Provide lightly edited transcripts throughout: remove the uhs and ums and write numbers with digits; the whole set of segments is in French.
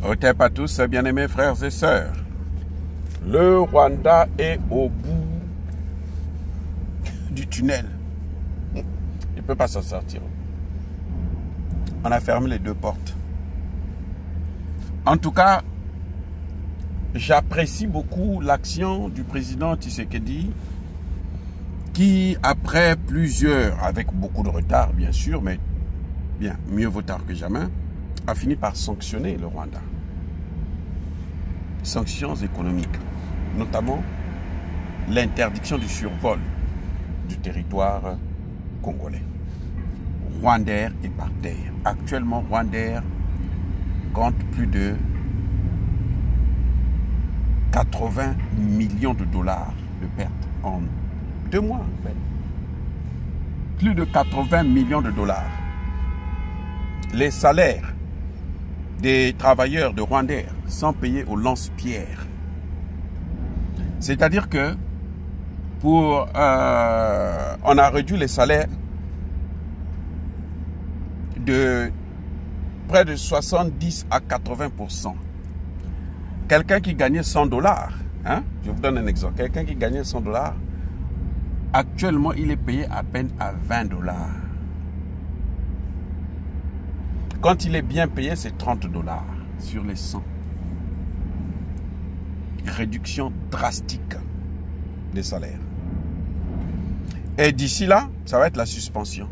Otep à tous, bien-aimés frères et sœurs. Le Rwanda est au bout du tunnel. Il ne peut pas s'en sortir. On a fermé les deux portes. En tout cas, j'apprécie beaucoup l'action du président Tshisekedi qui, après plusieurs, avec beaucoup de retard bien sûr, mais bien, mieux vaut tard que jamais, a fini par sanctionner le Rwanda. Sanctions économiques, notamment l'interdiction du survol du territoire congolais. Rwandair est par terre. Actuellement, Rwandair compte plus de 80 millions de dollars de pertes en 2 mois. En fait. Plus de 80 millions de dollars. Les salaires des travailleurs de Rwandair sont payés au lance-pierre. C'est-à-dire que on a réduit les salaires de près de 70 à 80%. Quelqu'un qui gagnait 100 dollars, hein, je vous donne un exemple, quelqu'un qui gagnait 100 dollars, actuellement il est payé à peine à 20 dollars. Quand il est bien payé, c'est 30 dollars sur les 100. Réduction drastique des salaires. Et d'ici là, ça va être la suspension.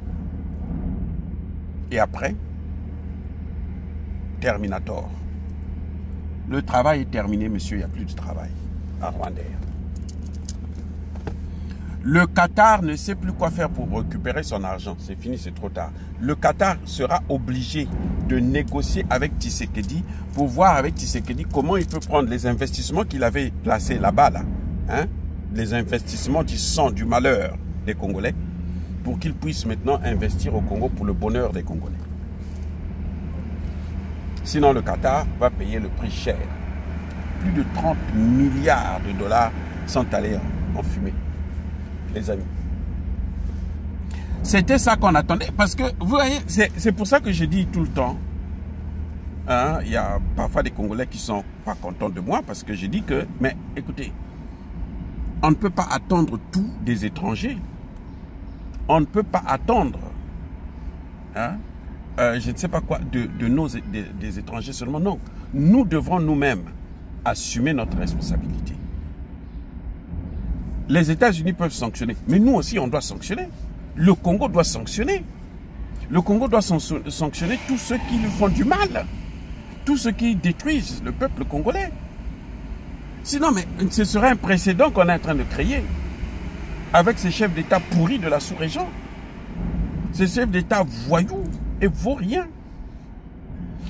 Et après, Terminator. Le travail est terminé, monsieur, il n'y a plus de travail à Rwandair. Le Qatar ne sait plus quoi faire pour récupérer son argent. C'est fini, c'est trop tard. Le Qatar sera obligé de négocier avec Tshisekedi pour voir avec Tshisekedi comment il peut prendre les investissements qu'il avait placés là-bas, là, hein, les investissements du sang, du malheur des Congolais, pour qu'il puisse maintenant investir au Congo pour le bonheur des Congolais. Sinon, le Qatar va payer le prix cher. Plus de 30 milliards de dollars sont allés en fumée. Les amis. C'était ça qu'on attendait. Parce que, vous voyez, c'est pour ça que je dis tout le temps, hein, il y a parfois des Congolais qui sont pas contents de moi parce que je dis que, mais écoutez, on ne peut pas attendre tout des étrangers. On ne peut pas attendre, hein, je ne sais pas quoi, des étrangers seulement. Non, nous devrons nous-mêmes assumer notre responsabilité. Les États-Unis peuvent sanctionner, mais nous aussi, on doit sanctionner. Le Congo doit sanctionner. Le Congo doit sanctionner tous ceux qui lui font du mal, tous ceux qui détruisent le peuple congolais. Sinon, mais ce serait un précédent qu'on est en train de créer avec ces chefs d'État pourris de la sous-région. Ces chefs d'État voyous et vauriens.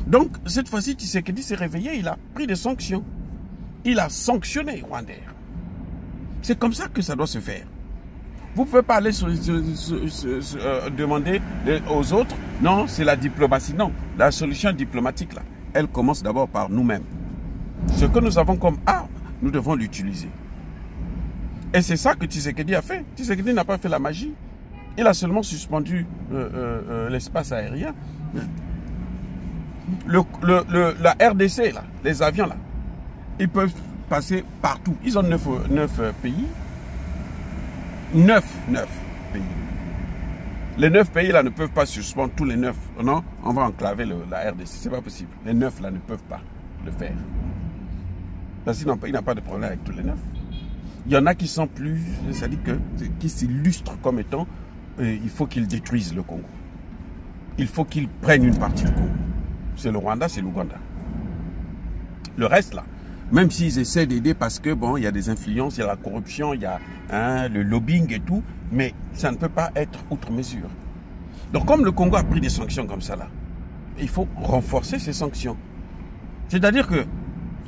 Donc, cette fois-ci, Tshisekedi s'est réveillé, il a pris des sanctions. Il a sanctionné Rwandair. C'est comme ça que ça doit se faire. Vous ne pouvez pas aller demander aux autres, non, c'est la diplomatie. Non, la solution diplomatique, là, elle commence d'abord par nous-mêmes. Ce que nous avons comme arme, nous devons l'utiliser. Et c'est ça que Tshisekedi a fait. Tshisekedi n'a pas fait la magie. Il a seulement suspendu l'espace aérien. La RDC, là, les avions, là, ils peuvent passer partout. Ils ont 9 pays. 9 pays. Les 9 pays là ne peuvent pas suspendre tous les 9. Non, on va enclaver la RDC. C'est pas possible. Les 9 là ne peuvent pas le faire. Parce qu'il n'a pas de problème avec tous les 9. Il y en a qui sont plus, c'est-à-dire qui s'illustrent comme étant, il faut qu'ils détruisent le Congo. Il faut qu'ils prennent une partie du Congo. C'est le Rwanda, c'est l'Ouganda. Le reste là, même s'ils essaient d'aider parce que, bon, il y a des influences, il y a la corruption, il y a le lobbying et tout, mais ça ne peut pas être outre mesure. Donc, comme le Congo a pris des sanctions comme ça, là, il faut renforcer ces sanctions. C'est-à-dire que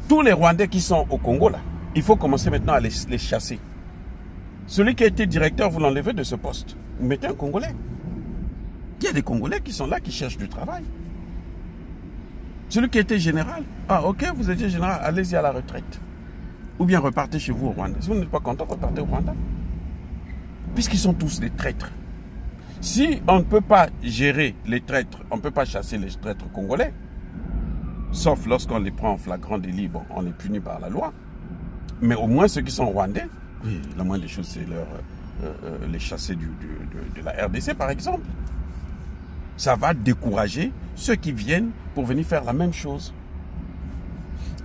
tous les Rwandais qui sont au Congo, là, il faut commencer maintenant à les chasser. Celui qui a été directeur, vous l'enlevez de ce poste. Vous mettez un Congolais. Il y a des Congolais qui sont là, qui cherchent du travail. Celui qui était général, ah ok, vous étiez général, allez-y à la retraite. Ou bien repartez chez vous au Rwanda. Si vous n'êtes pas content, repartez au Rwanda. Puisqu'ils sont tous des traîtres. Si on ne peut pas gérer les traîtres, on ne peut pas chasser les traîtres congolais, sauf lorsqu'on les prend en flagrant délit, bon, on les punit par la loi. Mais au moins ceux qui sont rwandais, oui, la moindre des choses, c'est les chasser de la RDC, par exemple. Ça va décourager ceux qui viennent pour venir faire la même chose.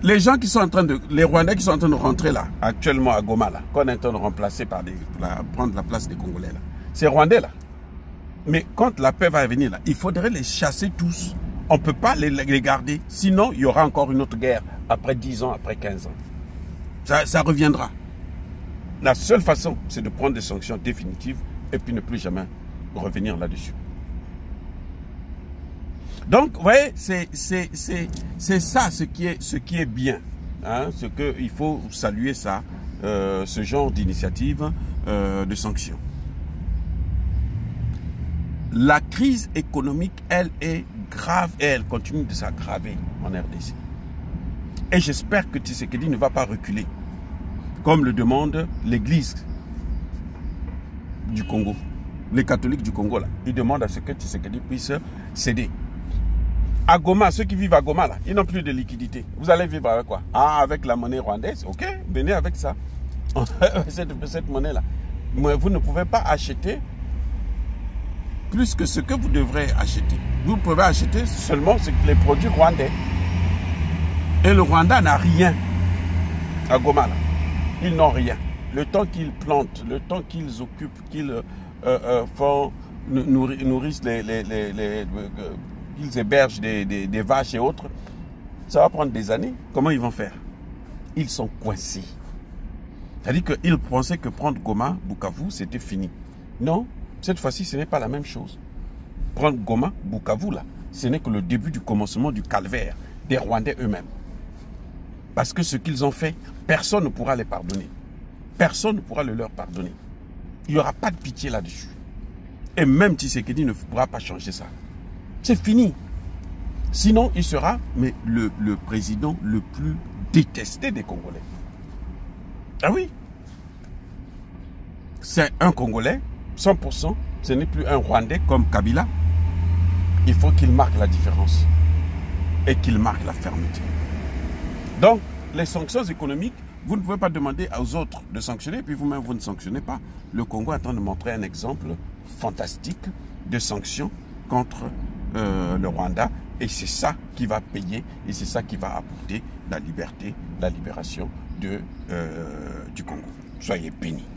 Les gens qui sont en train de... Les Rwandais qui sont en train de rentrer là, actuellement à Goma, là, qu'on est en train de remplacer par prendre la place des Congolais, là. C'est Rwandais, là. Mais quand la paix va venir, là, il faudrait les chasser tous. On ne peut pas les garder. Sinon, il y aura encore une autre guerre après 10 ans, après 15 ans. Ça reviendra. La seule façon, c'est de prendre des sanctions définitives et puis ne plus jamais revenir là-dessus. Donc, vous voyez, c'est ça ce qui est bien. Hein, il faut saluer ça, ce genre d'initiative de sanctions. La crise économique, elle est grave et elle continue de s'aggraver en RDC. Et j'espère que Tshisekedi ne va pas reculer, comme le demande l'Église du Congo. Les catholiques du Congo, là, ils demandent à ce que Tshisekedi puisse céder. À Goma, ceux qui vivent à Goma, là, ils n'ont plus de liquidité. Vous allez vivre avec quoi? Ah, avec la monnaie rwandaise. Ok, venez avec ça. cette monnaie-là. Mais vous ne pouvez pas acheter plus que ce que vous devrez acheter. Vous pouvez acheter seulement les produits rwandais. Et le Rwanda n'a rien à Goma, là. Ils n'ont rien. Le temps qu'ils plantent, le temps qu'ils occupent, qu'ils nourrissent qu'ils hébergent des vaches et autres, ça va prendre des années. Comment ils vont faire? Ils sont coincés. C'est-à-dire qu'ils pensaient que prendre Goma, Bukavu, c'était fini. Non, cette fois-ci, ce n'est pas la même chose. Prendre Goma, Bukavu, là, ce n'est que le début du commencement du calvaire des Rwandais eux-mêmes. Parce que ce qu'ils ont fait, personne ne pourra les pardonner. Personne ne pourra le leur pardonner. Il n'y aura pas de pitié là-dessus. Et même Tshisekedi ne pourra pas changer ça. C'est fini. Sinon, il sera le président le plus détesté des Congolais. Ah oui. C'est un Congolais, 100%. Ce n'est plus un Rwandais comme Kabila. Il faut qu'il marque la différence. Et qu'il marque la fermeté. Donc, les sanctions économiques, vous ne pouvez pas demander aux autres de sanctionner, puis vous-même, vous ne sanctionnez pas. Le Congo est en train de montrer un exemple fantastique de sanctions contre le Rwanda. Et c'est ça qui va payer, et c'est ça qui va apporter la liberté, la libération du Congo. Soyez bénis.